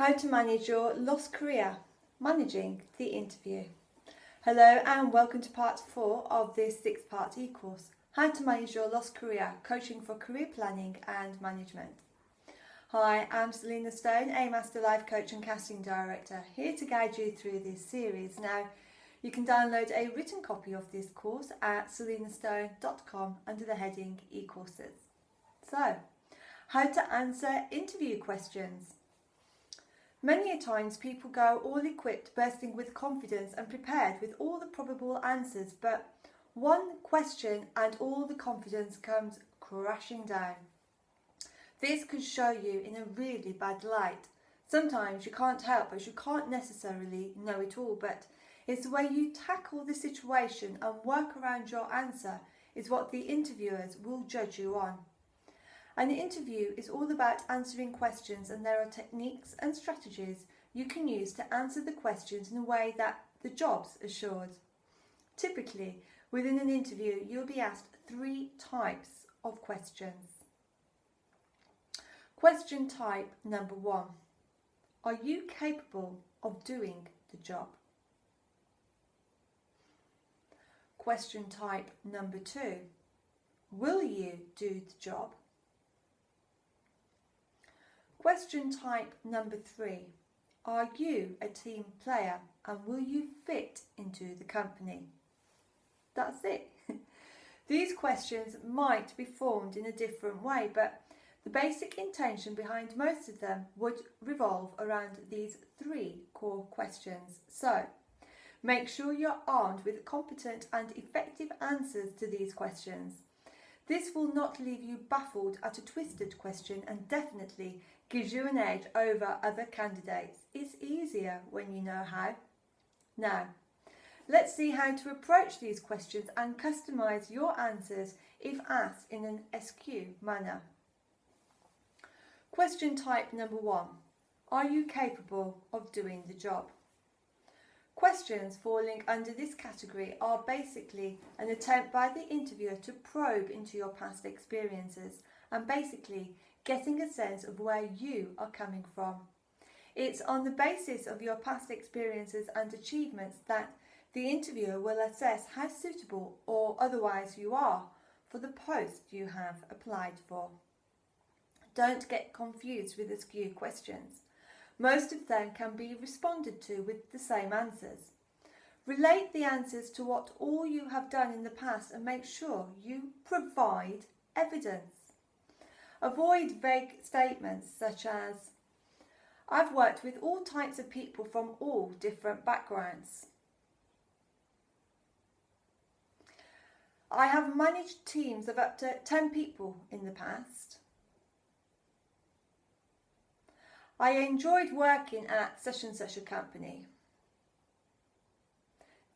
How to manage your lost career, managing the interview. Hello and welcome to part 4 of this 6-part e-course, How to Manage Your Lost Career, Coaching for Career Planning and Management. Hi, I'm Selina Stone, a Master Life Coach and Casting Director, here to guide you through this series. Now, you can download a written copy of this course at selinastone.com under the heading e-courses. So, how to answer interview questions. Many a times people go all equipped, bursting with confidence and prepared with all the probable answers, but one question and all the confidence comes crashing down. This could show you in a really bad light. Sometimes you can't help as you can't necessarily know it all, but it's the way you tackle the situation and work around your answer is what the interviewers will judge you on. An interview is all about answering questions, and there are techniques and strategies you can use to answer the questions in a way that the job's assured. Typically, within an interview, you'll be asked 3 types of questions. Question type number 1. Are you capable of doing the job? Question type number 2. Will you do the job? Question type number 3. Are you a team player and will you fit into the company? That's it. These questions might be formed in a different way, but the basic intention behind most of them would revolve around these 3 core questions. So, make sure you're armed with competent and effective answers to these questions. This will not leave you baffled at a twisted question and definitely gives you an edge over other candidates. It's easier when you know how. Now, let's see how to approach these questions and customise your answers if asked in an SQ manner. Question type number 1. Are you capable of doing the job? Questions falling under this category are basically an attempt by the interviewer to probe into your past experiences and basically getting a sense of where you are coming from. It's on the basis of your past experiences and achievements that the interviewer will assess how suitable or otherwise you are for the post you have applied for. Don't get confused with askew questions. Most of them can be responded to with the same answers. Relate the answers to what all you have done in the past and make sure you provide evidence. Avoid vague statements such as, I've worked with all types of people from all different backgrounds. I have managed teams of up to 10 people in the past. I enjoyed working at such and such a company.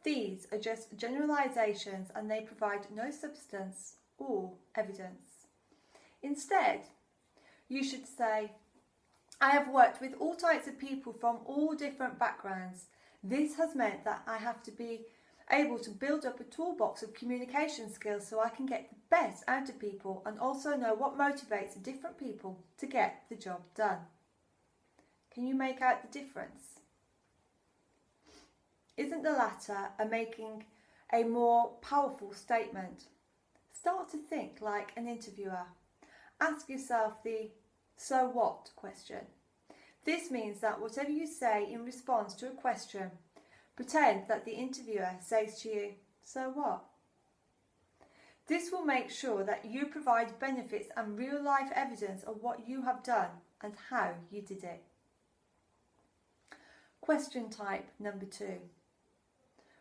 These are just generalisations and they provide no substance or evidence. Instead, you should say, I have worked with all types of people from all different backgrounds. This has meant that I have to be able to build up a toolbox of communication skills so I can get the best out of people and also know what motivates different people to get the job done. Can you make out the difference? Isn't the latter making a more powerful statement? Start to think like an interviewer. Ask yourself the so what question. This means that whatever you say in response to a question, pretend that the interviewer says to you, so what? This will make sure that you provide benefits and real life evidence of what you have done and how you did it. Question type number 2.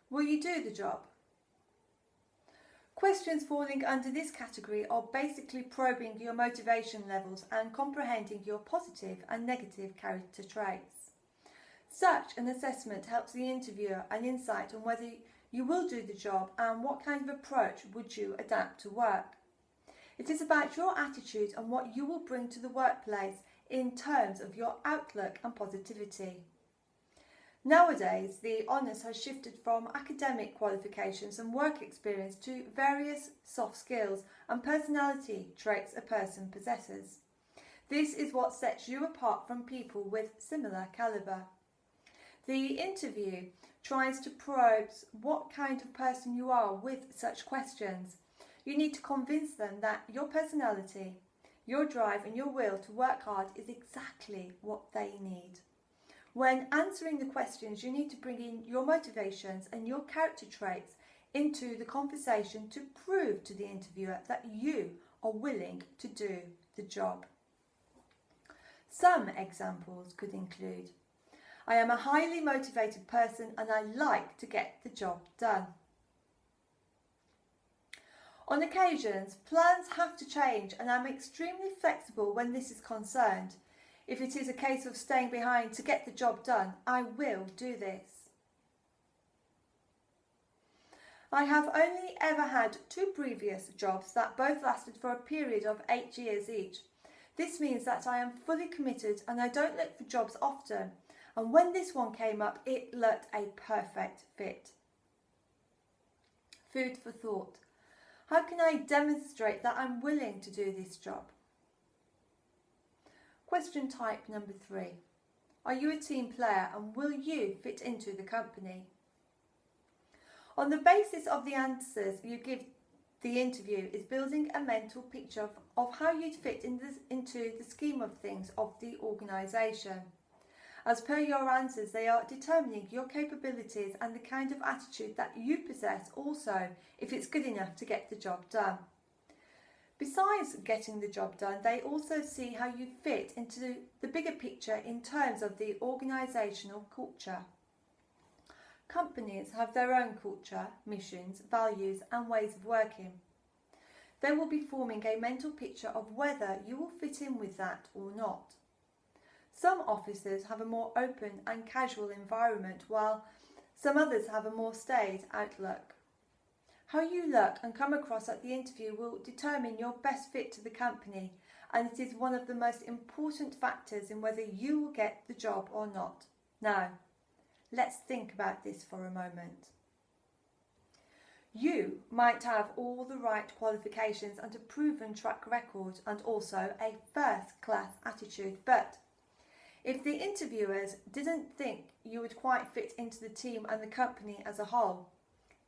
Will you do the job? Questions falling under this category are basically probing your motivation levels and comprehending your positive and negative character traits. Such an assessment helps the interviewer an insight on whether you will do the job and what kind of approach would you adapt to work. It is about your attitude and what you will bring to the workplace in terms of your outlook and positivity. Nowadays, the onus has shifted from academic qualifications and work experience to various soft skills and personality traits a person possesses. This is what sets you apart from people with similar calibre. The interview tries to probe what kind of person you are with such questions. You need to convince them that your personality, your drive and your will to work hard is exactly what they need. When answering the questions, you need to bring in your motivations and your character traits into the conversation to prove to the interviewer that you are willing to do the job. Some examples could include: I am a highly motivated person and I like to get the job done. On occasions, plans have to change and I'm extremely flexible when this is concerned. If it is a case of staying behind to get the job done, I will do this. I have only ever had 2 previous jobs that both lasted for a period of 8 years each. This means that I am fully committed and I don't look for jobs often. And when this one came up, it looked a perfect fit. Food for thought. How can I demonstrate that I'm willing to do this job? Question type number 3. Are you a team player and will you fit into the company? On the basis of the answers you give the interview is building a mental picture of how you'd fit into the scheme of things of the organisation. As per your answers, they are determining your capabilities and the kind of attitude that you possess also, if it's good enough to get the job done. Besides getting the job done, they also see how you fit into the bigger picture in terms of the organisational culture. Companies have their own culture, missions, values and ways of working. They will be forming a mental picture of whether you will fit in with that or not. Some offices have a more open and casual environment, while some others have a more staid outlook. How you look and come across at the interview will determine your best fit to the company, and it is one of the most important factors in whether you will get the job or not. Now, let's think about this for a moment. You might have all the right qualifications and a proven track record and also a first-class attitude, but if the interviewers didn't think you would quite fit into the team and the company as a whole,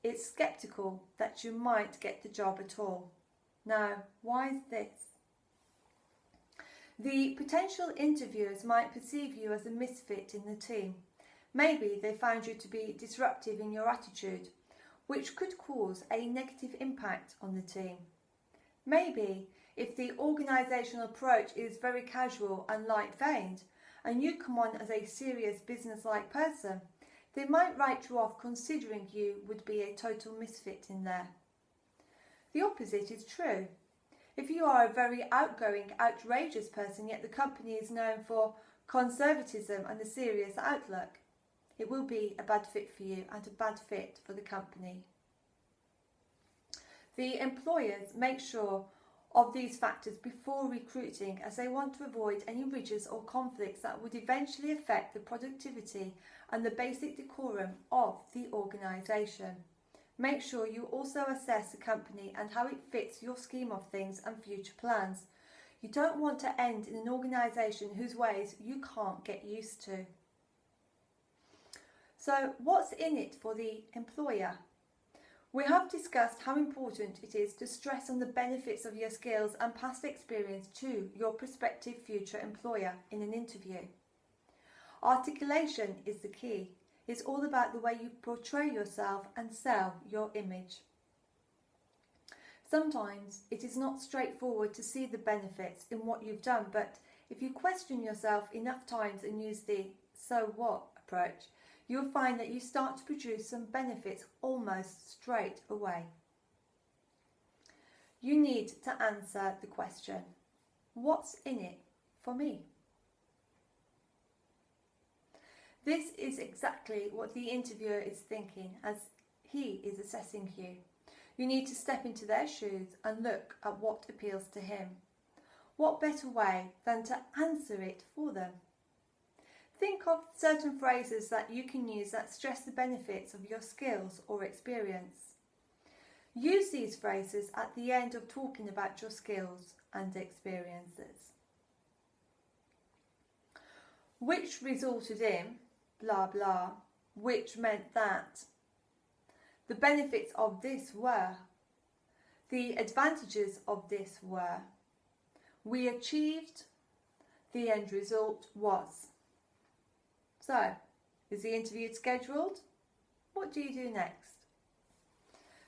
it's sceptical that you might get the job at all. Now, why is this? The potential interviewers might perceive you as a misfit in the team. Maybe they found you to be disruptive in your attitude, which could cause a negative impact on the team. Maybe if the organisational approach is very casual and light-veined, and you come on as a serious business-like person, they might write you off considering you would be a total misfit in there. The opposite is true. If you are a very outgoing, outrageous person, yet the company is known for conservatism and a serious outlook, it will be a bad fit for you and a bad fit for the company. The employers make sure of these factors before recruiting, as they want to avoid any ridges or conflicts that would eventually affect the productivity and the basic decorum of the organisation. Make sure you also assess the company and how it fits your scheme of things and future plans. You don't want to end in an organisation whose ways you can't get used to. So, what's in it for the employer? We have discussed how important it is to stress on the benefits of your skills and past experience to your prospective future employer in an interview. Articulation is the key. It's all about the way you portray yourself and sell your image. Sometimes it is not straightforward to see the benefits in what you've done, but if you question yourself enough times and use the "so what" approach, you'll find that you start to produce some benefits almost straight away. You need to answer the question, what's in it for me? This is exactly what the interviewer is thinking as he is assessing you. You need to step into their shoes and look at what appeals to him. What better way than to answer it for them? Think of certain phrases that you can use that stress the benefits of your skills or experience. Use these phrases at the end of talking about your skills and experiences. which resulted in blah blah, which meant that. The benefits of this were. The advantages of this were. We achieved. The end result was. So, is the interview scheduled? What do you do next?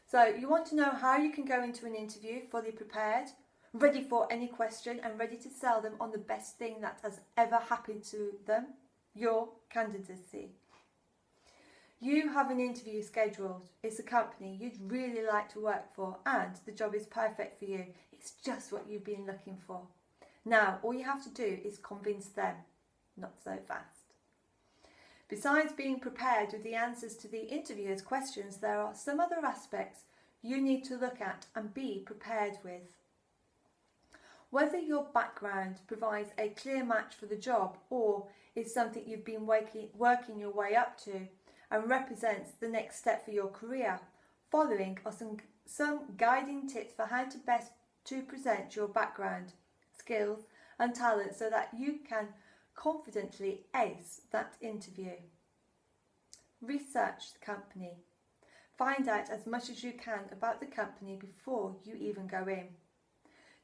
So, you want to know how you can go into an interview fully prepared, ready for any question and ready to sell them on the best thing that has ever happened to them, your candidacy. You have an interview scheduled. It's a company you'd really like to work for and the job is perfect for you. It's just what you've been looking for. Now, all you have to do is convince them. Not so fast. Besides being prepared with the answers to the interviewer's questions, there are some other aspects you need to look at and be prepared with. Whether your background provides a clear match for the job or is something you've been working your way up to and represents the next step for your career, following are some guiding tips for how to best to present your background, skills and talents so that you can confidently ace that interview. Research the company. Find out as much as you can about the company before you even go in.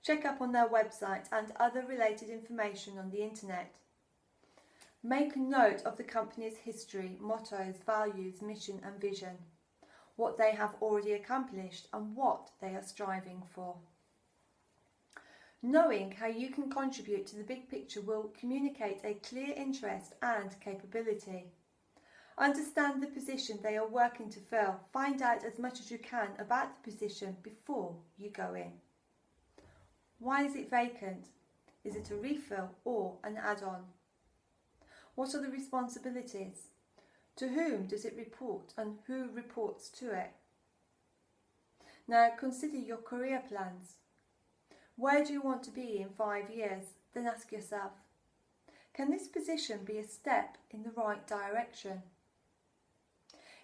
Check up on their website and other related information on the internet. Make a note of the company's history, mottos, values, mission and vision, what they have already accomplished and what they are striving for. Knowing how you can contribute to the big picture will communicate a clear interest and capability. Understand the position they are working to fill. Find out as much as you can about the position before you go in. Why is it vacant? Is it a refill or an add-on? What are the responsibilities? To whom does it report and who reports to it? Now consider your career plans. Where do you want to be in 5 years? Then ask yourself, can this position be a step in the right direction?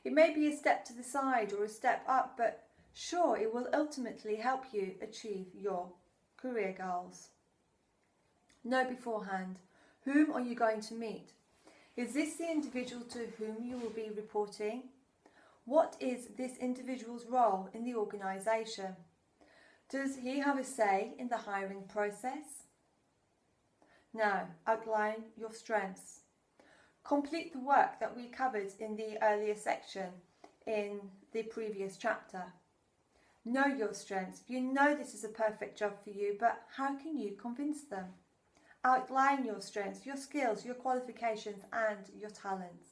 It may be a step to the side or a step up, but sure, it will ultimately help you achieve your career goals. Know beforehand, whom are you going to meet? Is this the individual to whom you will be reporting? What is this individual's role in the organisation? Does he have a say in the hiring process? Now, outline your strengths. Complete the work that we covered in the earlier section in the previous chapter. Know your strengths. You know this is a perfect job for you, but how can you convince them? Outline your strengths, your skills, your qualifications and your talents.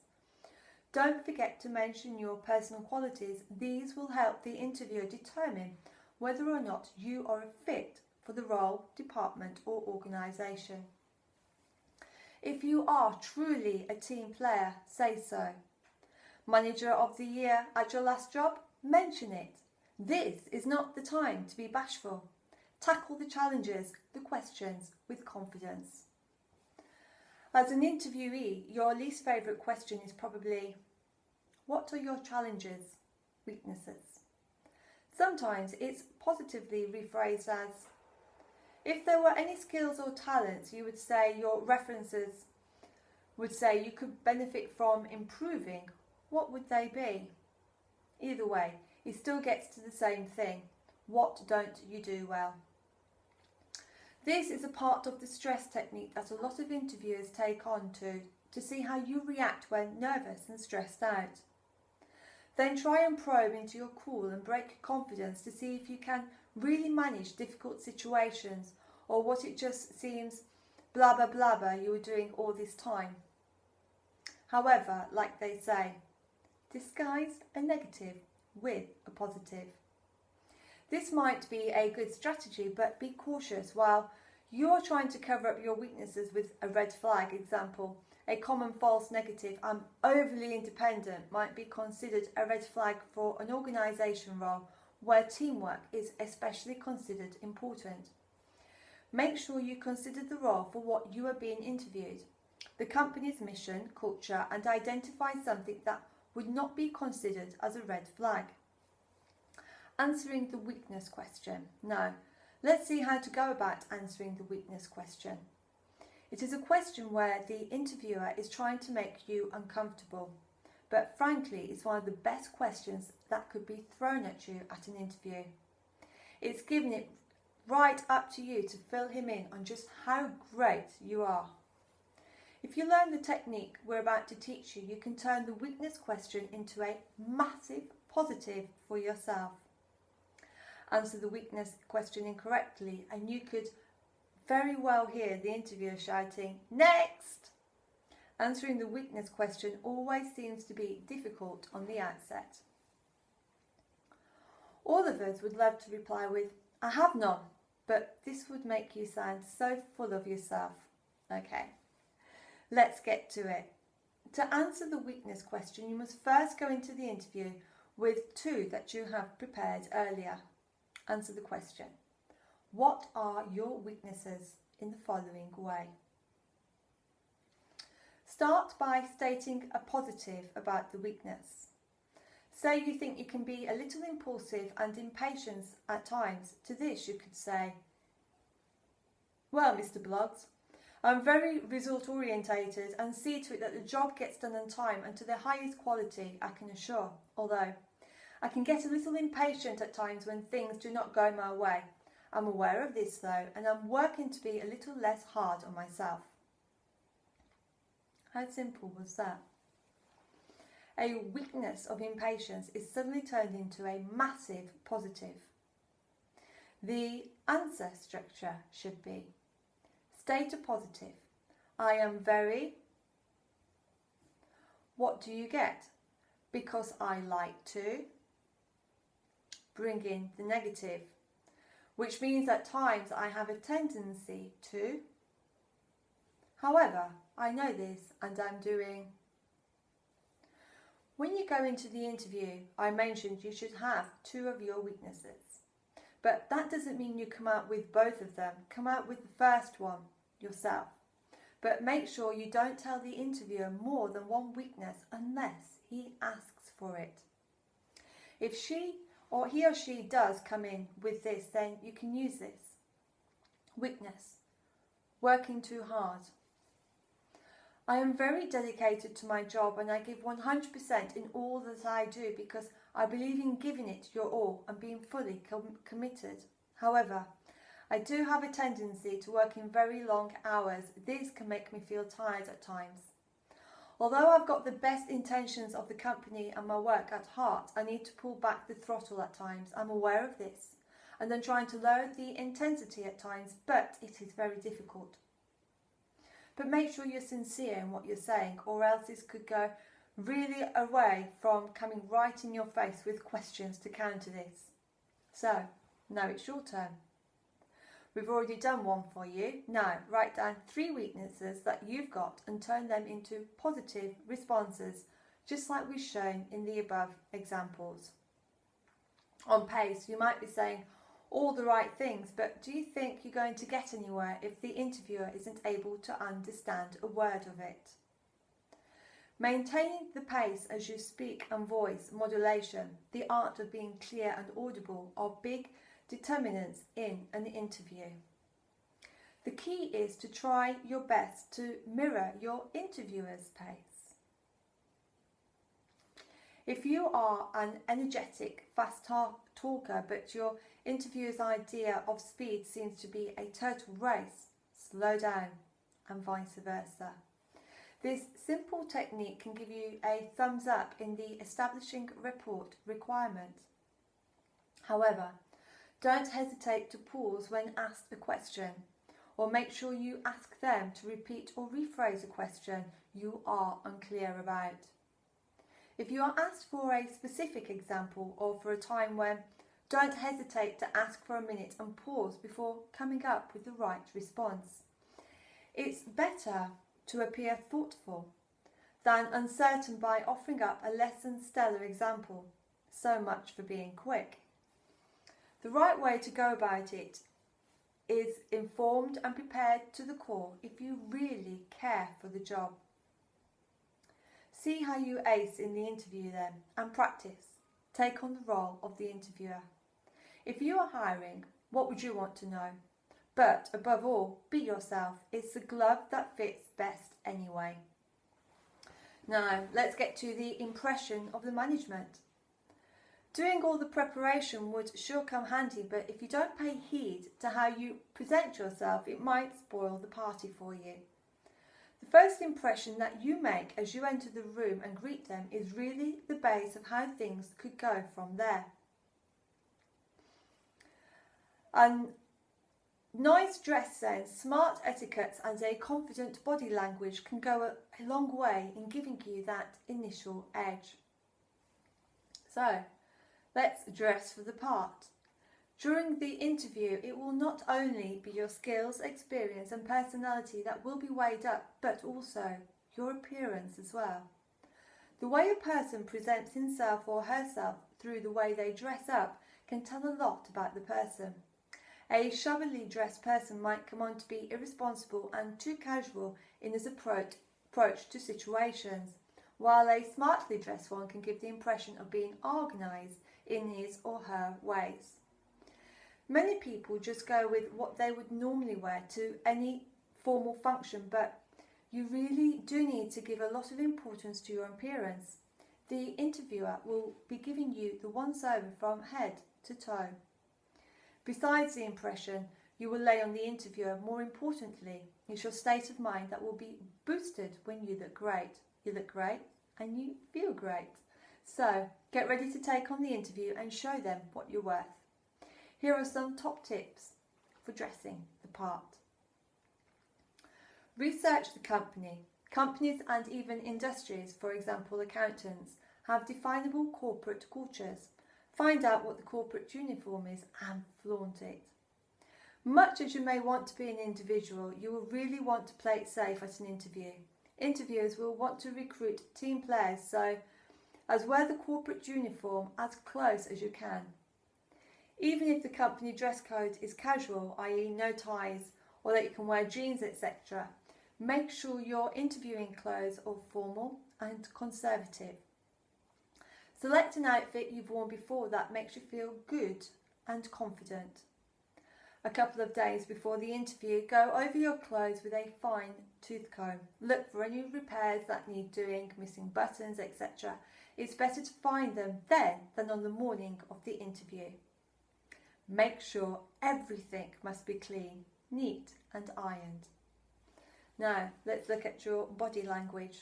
Don't forget to mention your personal qualities. These will help the interviewer determine whether or not you are a fit for the role, department or organisation. If you are truly a team player, say so. Manager of the year at your last job? Mention it. This is not the time to be bashful. Tackle the challenges, the questions with confidence. As an interviewee, your least favourite question is probably, what are your challenges, weaknesses? Sometimes it's positively rephrased as, if there were any skills or talents you would say your references would say you could benefit from improving, what would they be? Either way, it still gets to the same thing. What don't you do well? This is a part of the stress technique that a lot of interviewers take on to see how you react when nervous and stressed out. Then try and probe into your cool and break confidence to see if you can really manage difficult situations or what it just seems blabber blabber you were doing all this time. However, like they say, disguise a negative with a positive. This might be a good strategy, but be cautious while you're trying to cover up your weaknesses with a red flag example. A common false negative, I'm overly independent, might be considered a red flag for an organisation role where teamwork is especially considered important. Make sure you consider the role for what you are being interviewed, the company's mission, culture, and identify something that would not be considered as a red flag. Answering the weakness question. Now, let's see how to go about answering the weakness question. It is a question where the interviewer is trying to make you uncomfortable, but frankly, it's one of the best questions that could be thrown at you at an interview. It's giving it right up to you to fill him in on just how great you are. If you learn the technique we're about to teach you, you can turn the weakness question into a massive positive for yourself. Answer the weakness question incorrectly and you could very well hear the interviewer shouting, "Next!" Answering the weakness question always seems to be difficult on the outset. All of us would love to reply with, "I have none," but this would make you sound so full of yourself. Okay, let's get to it. To answer the weakness question, you must first go into the interview with two that you have prepared earlier. Answer the question. What are your weaknesses in the following way? Start by stating a positive about the weakness. Say you think you can be a little impulsive and impatient at times. To this you could say, "Well, Mr. Bloggs, I'm very result orientated and see to it that the job gets done on time and to the highest quality, I can assure, although I can get a little impatient at times when things do not go my way. I'm aware of this though, and I'm working to be a little less hard on myself." How simple was that? A weakness of impatience is suddenly turned into a massive positive. The answer structure should be, state a positive. I am very... What do you get? Because I like to... Bring in the negative, which means at times I have a tendency to... However, I know this and I'm doing... When you go into the interview, I mentioned you should have two of your weaknesses. But that doesn't mean you come out with both of them. Come out with the first one yourself. But make sure you don't tell the interviewer more than one weakness unless he asks for it. If he or she does come in with this, then you can use this. Weakness. Working too hard. I am very dedicated to my job and I give 100% in all that I do because I believe in giving it your all and being fully committed. However, I do have a tendency to work in very long hours. This can make me feel tired at times. Although I've got the best intentions of the company and my work at heart, I need to pull back the throttle at times. I'm aware of this and I'm trying to lower the intensity at times, but it is very difficult. But make sure you're sincere in what you're saying, or else this could go really away from coming right in your face with questions to counter this. So, now it's your turn. We've already done one for you. Now, write down 3 weaknesses that you've got and turn them into positive responses, just like we've shown in the above examples. On pace, you might be saying all the right things, but do you think you're going to get anywhere if the interviewer isn't able to understand a word of it? Maintaining the pace as you speak and voice modulation, the art of being clear and audible, are big determinants in an interview. The key is to try your best to mirror your interviewer's pace. If you are an energetic, fast talker, but your interviewer's idea of speed seems to be a total race, slow down, and vice versa. This simple technique can give you a thumbs up in the establishing rapport requirement. However, don't hesitate to pause when asked a question, or make sure you ask them to repeat or rephrase a question you are unclear about. If you are asked for a specific example or for a time when, don't hesitate to ask for a minute and pause before coming up with the right response. It's better to appear thoughtful than uncertain by offering up a less than stellar example. So much for being quick. The right way to go about it is informed and prepared to the core if you really care for the job. See how you ace in the interview then, and practice. Take on the role of the interviewer. If you are hiring, what would you want to know? But above all, be yourself. It's the glove that fits best anyway. Now, let's get to the impression of the management. Doing all the preparation would sure come handy, but if you don't pay heed to how you present yourself, it might spoil the party for you. The first impression that you make as you enter the room and greet them is really the base of how things could go from there. And nice dress sense, smart etiquette and a confident body language can go a long way in giving you that initial edge. So, let's dress for the part. During the interview, it will not only be your skills, experience and personality that will be weighed up, but also your appearance as well. The way a person presents himself or herself through the way they dress up can tell a lot about the person. A shabbily dressed person might come on to be irresponsible and too casual in his approach to situations, while a smartly dressed one can give the impression of being organised in his or her ways. Many people just go with what they would normally wear to any formal function, but you really do need to give a lot of importance to your appearance. The interviewer will be giving you the once-over from head to toe. Besides the impression you will lay on the interviewer, more importantly, is your state of mind that will be boosted when you look great. You look great and you feel great. So, get ready to take on the interview and show them what you're worth. Here are some top tips for dressing the part. Research the company. Companies and even industries, for example accountants, have definable corporate cultures. Find out what the corporate uniform is and flaunt it. Much as you may want to be an individual, you will really want to play it safe at an interview. Interviewers will want to recruit team players, so as wear the corporate uniform as close as you can. Even if the company dress code is casual, i.e. no ties, or that you can wear jeans, etc., make sure your interviewing clothes are formal and conservative. Select an outfit you've worn before that makes you feel good and confident. A couple of days before the interview, go over your clothes with a fine tooth comb. Look for any repairs that need doing, missing buttons, etc. It's better to find them then than on the morning of the interview. Make sure everything must be clean, neat and ironed. Now, let's look at your body language.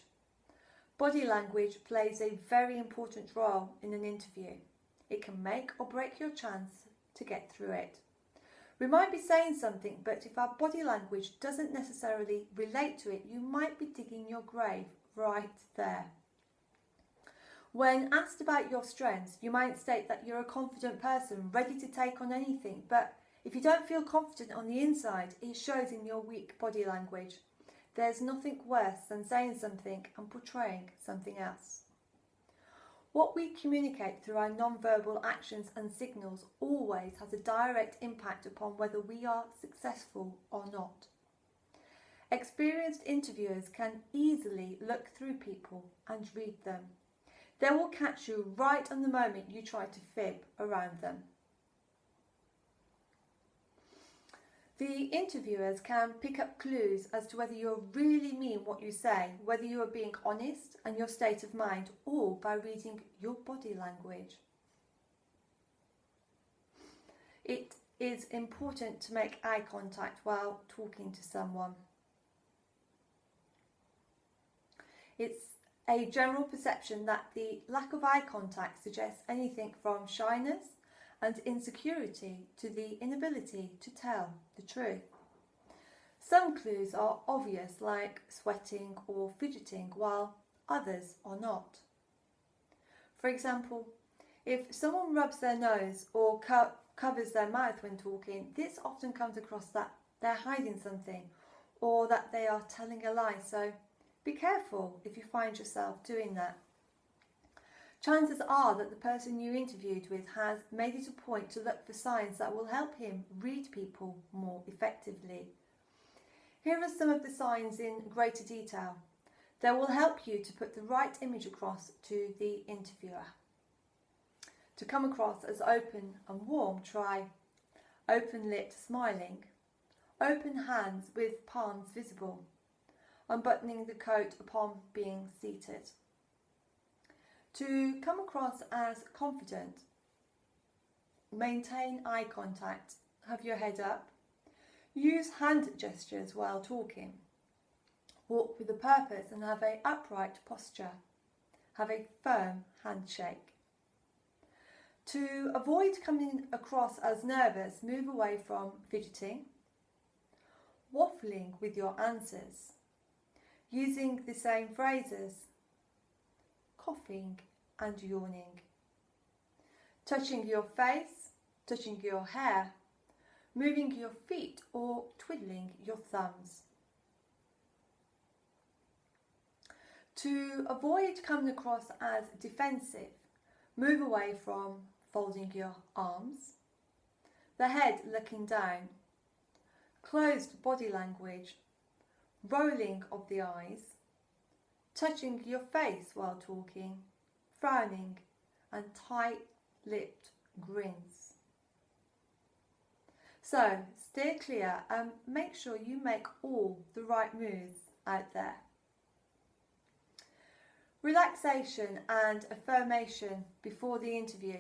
Body language plays a very important role in an interview. It can make or break your chance to get through it. We might be saying something, but if our body language doesn't necessarily relate to it, you might be digging your grave right there. When asked about your strengths, you might state that you're a confident person, ready to take on anything, but if you don't feel confident on the inside, it shows in your weak body language. There's nothing worse than saying something and portraying something else. What we communicate through our non-verbal actions and signals always has a direct impact upon whether we are successful or not. Experienced interviewers can easily look through people and read them. They will catch you right on the moment you try to fib around them. The interviewers can pick up clues as to whether you really mean what you say, whether you are being honest and your state of mind, or by reading your body language. It is important to make eye contact while talking to someone. It's a general perception that the lack of eye contact suggests anything from shyness and insecurity to the inability to tell the truth. Some clues are obvious, like sweating or fidgeting, while others are not. For example, if someone rubs their nose or covers their mouth when talking, this often comes across that they're hiding something or that they are telling a lie, so be careful if you find yourself doing that. Chances are that the person you interviewed with has made it a point to look for signs that will help him read people more effectively. Here are some of the signs in greater detail. They will help you to put the right image across to the interviewer. To come across as open and warm, try open-lipped smiling, Open hands with palms visible. Unbuttoning the coat upon being seated. To come across as confident, maintain eye contact, have your head up. Use hand gestures while talking. Walk with a purpose and have an upright posture. Have a firm handshake. To avoid coming across as nervous, move away from fidgeting, waffling with your answers, using the same phrases, coughing and yawning, touching your face, touching your hair, moving your feet or twiddling your thumbs. To avoid coming across as defensive, move away from folding your arms, the head looking down, closed body language, rolling of the eyes, touching your face while talking, frowning and tight-lipped grins. So steer clear and make sure you make all the right moves out there. Relaxation and affirmation before the interview.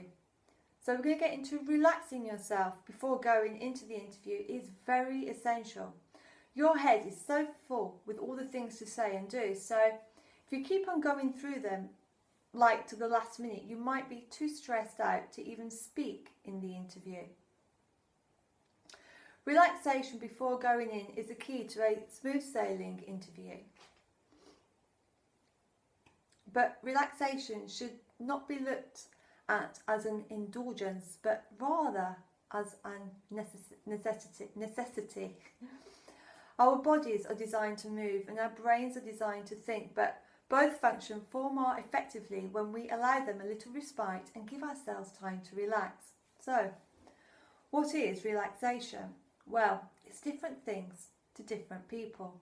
So we're going to get into relaxing yourself before going into the interview is very essential. Your head is so full with all the things to say and do, so if you keep on going through them like to the last minute, you might be too stressed out to even speak in the interview. Relaxation before going in is the key to a smooth sailing interview. But relaxation should not be looked at as an indulgence, but rather as a necessity. Our bodies are designed to move and our brains are designed to think, but both function far more effectively when we allow them a little respite and give ourselves time to relax. So, what is relaxation? Well, it's different things to different people.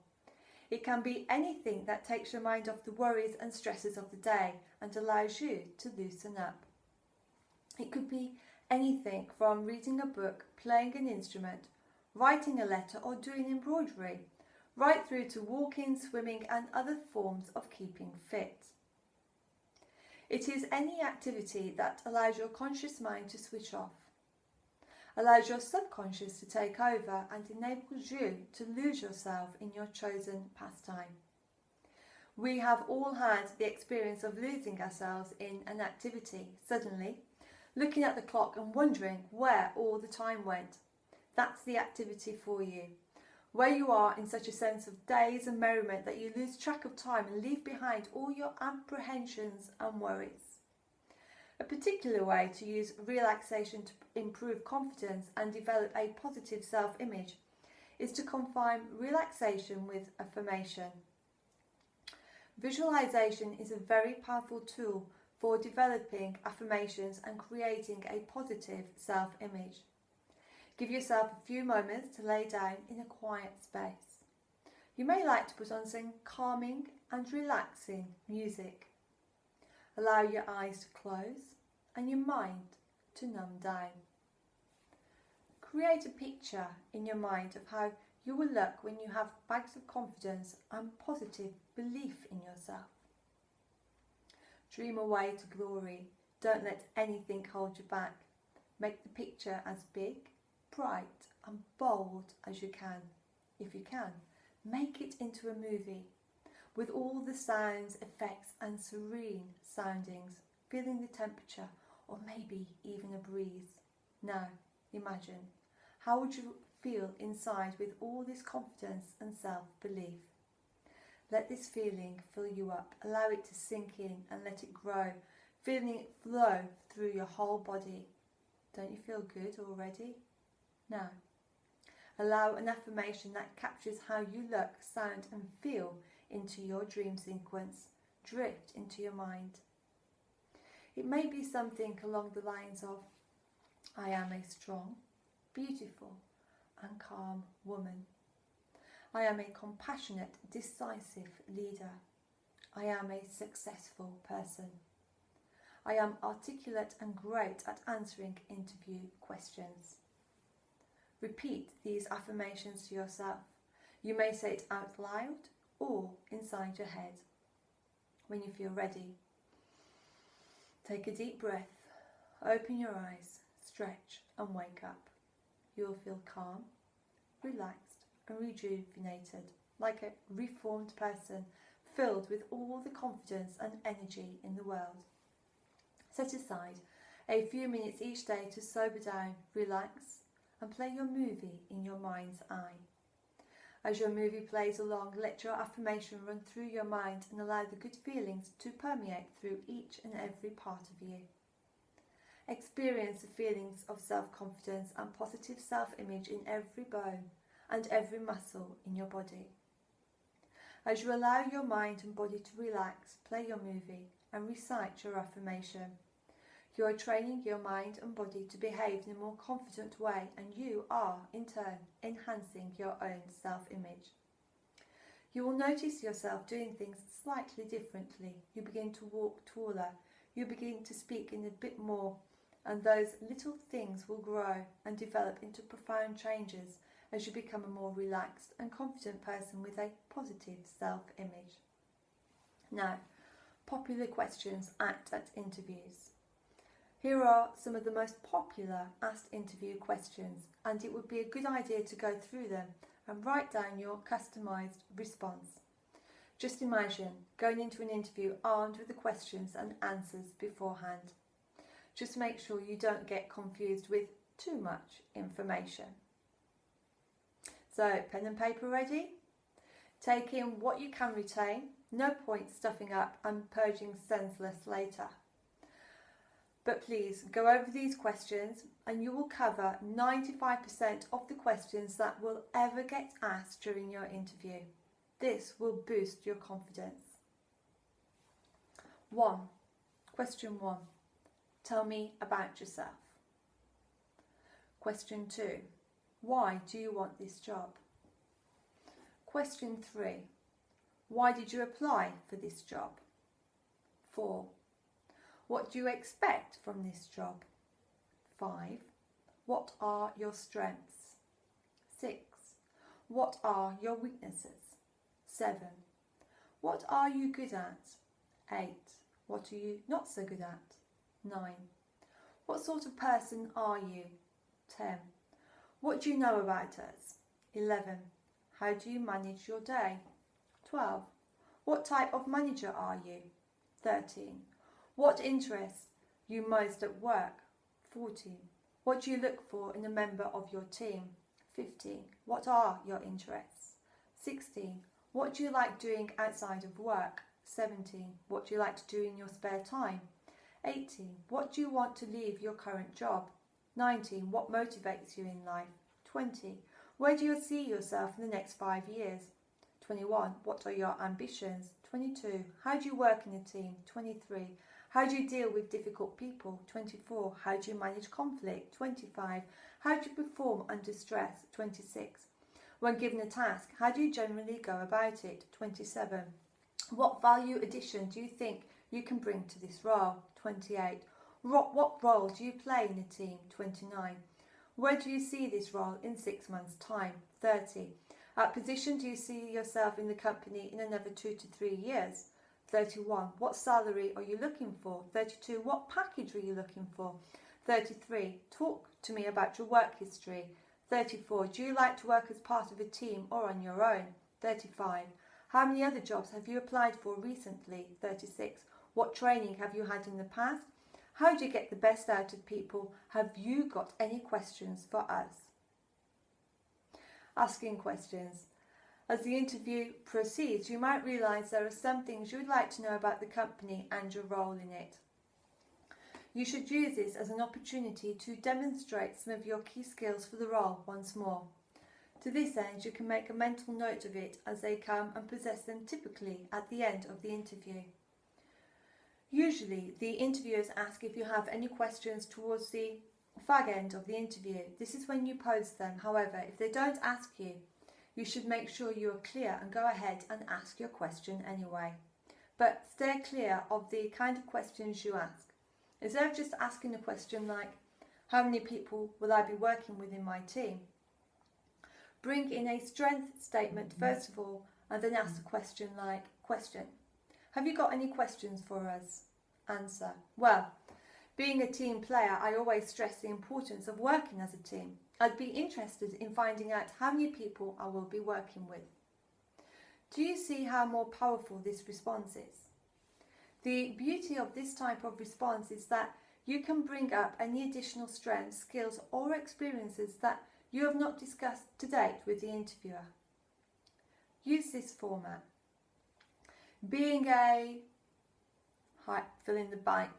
It can be anything that takes your mind off the worries and stresses of the day and allows you to loosen up. It could be anything from reading a book, playing an instrument, writing a letter or doing embroidery, right through to walking, swimming and other forms of keeping fit. It is any activity that allows your conscious mind to switch off, allows your subconscious to take over and enables you to lose yourself in your chosen pastime. We have all had the experience of losing ourselves in an activity, suddenly looking at the clock and wondering where all the time went. That's the activity for you, where you are in such a sense of daze and merriment that you lose track of time and leave behind all your apprehensions and worries. A particular way to use relaxation to improve confidence and develop a positive self-image is to combine relaxation with affirmation. Visualization is a very powerful tool for developing affirmations and creating a positive self-image. Give yourself a few moments to lay down in a quiet space. You may like to put on some calming and relaxing music. Allow your eyes to close and your mind to numb down. Create a picture in your mind of how you will look when you have bags of confidence and positive belief in yourself. Dream away to glory. Don't let anything hold you back. Make the picture as big, bright and bold as you can. If you can, make it into a movie with all the sounds, effects and serene soundings, feeling the temperature or maybe even a breeze. Now, imagine, how would you feel inside with all this confidence and self-belief? Let this feeling fill you up, allow it to sink in and let it grow, feeling it flow through your whole body. Don't you feel good already? Now, allow an affirmation that captures how you look, sound and feel into your dream sequence, drift into your mind. It may be something along the lines of, I am a strong, beautiful and calm woman. I am a compassionate, decisive leader. I am a successful person. I am articulate and great at answering interview questions. Repeat these affirmations to yourself. You may say it out loud or inside your head. When you feel ready, take a deep breath, open your eyes, stretch and wake up. You will feel calm, relaxed and rejuvenated, like a reformed person filled with all the confidence and energy in the world. Set aside a few minutes each day to sober down, relax and play your movie in your mind's eye. As your movie plays along, let your affirmation run through your mind and allow the good feelings to permeate through each and every part of you. Experience the feelings of self-confidence and positive self-image in every bone and every muscle in your body. As you allow your mind and body to relax, play your movie and recite your affirmation. You are training your mind and body to behave in a more confident way, and you are, in turn, enhancing your own self-image. You will notice yourself doing things slightly differently. You begin to walk taller. You begin to speak in a bit more, and those little things will grow and develop into profound changes as you become a more relaxed and confident person with a positive self-image. Now, popular questions asked at interviews. Here are some of the most popular asked interview questions, and it would be a good idea to go through them and write down your customised response. Just imagine going into an interview armed with the questions and answers beforehand. Just make sure you don't get confused with too much information. So, pen and paper ready? Take in what you can retain. No point stuffing up and purging senseless later. But please go over these questions and you will cover 95% of the questions that will ever get asked during your interview. This will boost your confidence. 1. Question 1. Tell me about yourself. Question 2. Why do you want this job? Question 3. Why did you apply for this job? 4. What do you expect from this job? 5. What are your strengths? 6. What are your weaknesses? 7. What are you good at? 8. What are you not so good at? 9. What sort of person are you? 10. What do you know about us? 11. How do you manage your day? 12. What type of manager are you? 13. What interests you most at work? 14. What do you look for in a member of your team? 15. What are your interests? 16. What do you like doing outside of work? 17. What do you like to do in your spare time? 18. What do you want to leave your current job? 19. What motivates you in life? 20. Where do you see yourself in the next 5 years? 21. What are your ambitions? 22. How do you work in a team? 23. How do you deal with difficult people? 24. How do you manage conflict? 25. How do you perform under stress? 26. When given a task, how do you generally go about it? 27. What value addition do you think you can bring to this role? 28. What role do you play in a team? 29. Where do you see this role in 6 months' time? 30. At position do you see yourself in the company in another 2 to 3 years? 31. What salary are you looking for? 32. What package are you looking for? 33. Talk to me about your work history. 34. Do you like to work as part of a team or on your own? 35. How many other jobs have you applied for recently? 36. What training have you had in the past? How do you get the best out of people? Have you got any questions for us? Asking questions. As the interview proceeds, you might realise there are some things you would like to know about the company and your role in it. You should use this as an opportunity to demonstrate some of your key skills for the role once more. To this end, you can make a mental note of it as they come and possess them typically at the end of the interview. Usually, the interviewers ask if you have any questions towards the fag end of the interview. This is when you pose them. However, if they don't ask you, you should make sure you are clear and go ahead and ask your question anyway. But stay clear of the kind of questions you ask. Instead of just asking a question like, how many people will I be working with in my team? Bring in a strength statement first of all, and then ask a question like, question, have you got any questions for us? Answer, well, being a team player, I always stress the importance of working as a team. I'd be interested in finding out how many people I will be working with. Do you see how more powerful this response is? The beauty of this type of response is that you can bring up any additional strengths, skills or experiences that you have not discussed to date with the interviewer. Use this format. Being a fill in the blank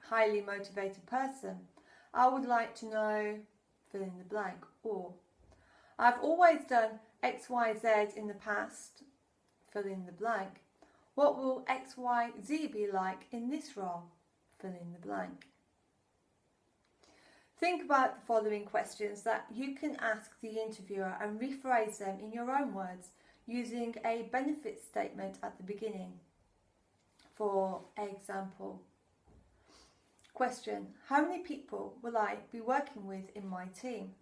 highly motivated person, I would like to know fill in the blank, or I've always done XYZ in the past, fill in the blank. What will XYZ be like in this role? Fill in the blank. Think about the following questions that you can ask the interviewer and rephrase them in your own words using a benefit statement at the beginning. For example, question, how many people will I be working with in my team?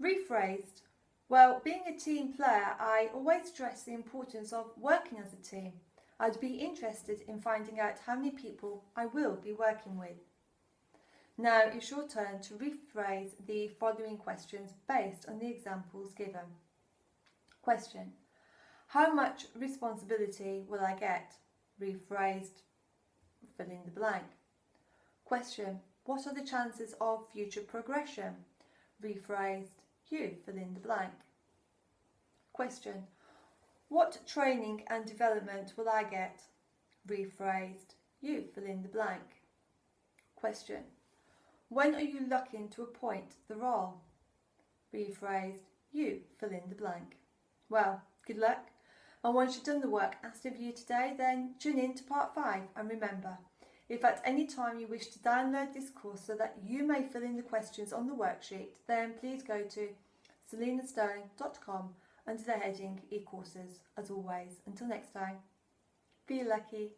Rephrased, well, being a team player, I always stress the importance of working as a team. I'd be interested in finding out how many people I will be working with. Now it's your turn to rephrase the following questions based on the examples given. Question, how much responsibility will I get? Rephrased, fill in the blank. Question, what are the chances of future progression? Rephrased, you fill in the blank. Question, what training and development will I get? Rephrased, you fill in the blank. Question, when are you looking to appoint the role? Rephrased, you fill in the blank. Well, good luck. And once you've done the work asked of you today, then tune in to part 5. And remember, if at any time you wish to download this course so that you may fill in the questions on the worksheet, then please go to selinastone.com under the heading e-courses. As always, until next time, feel lucky.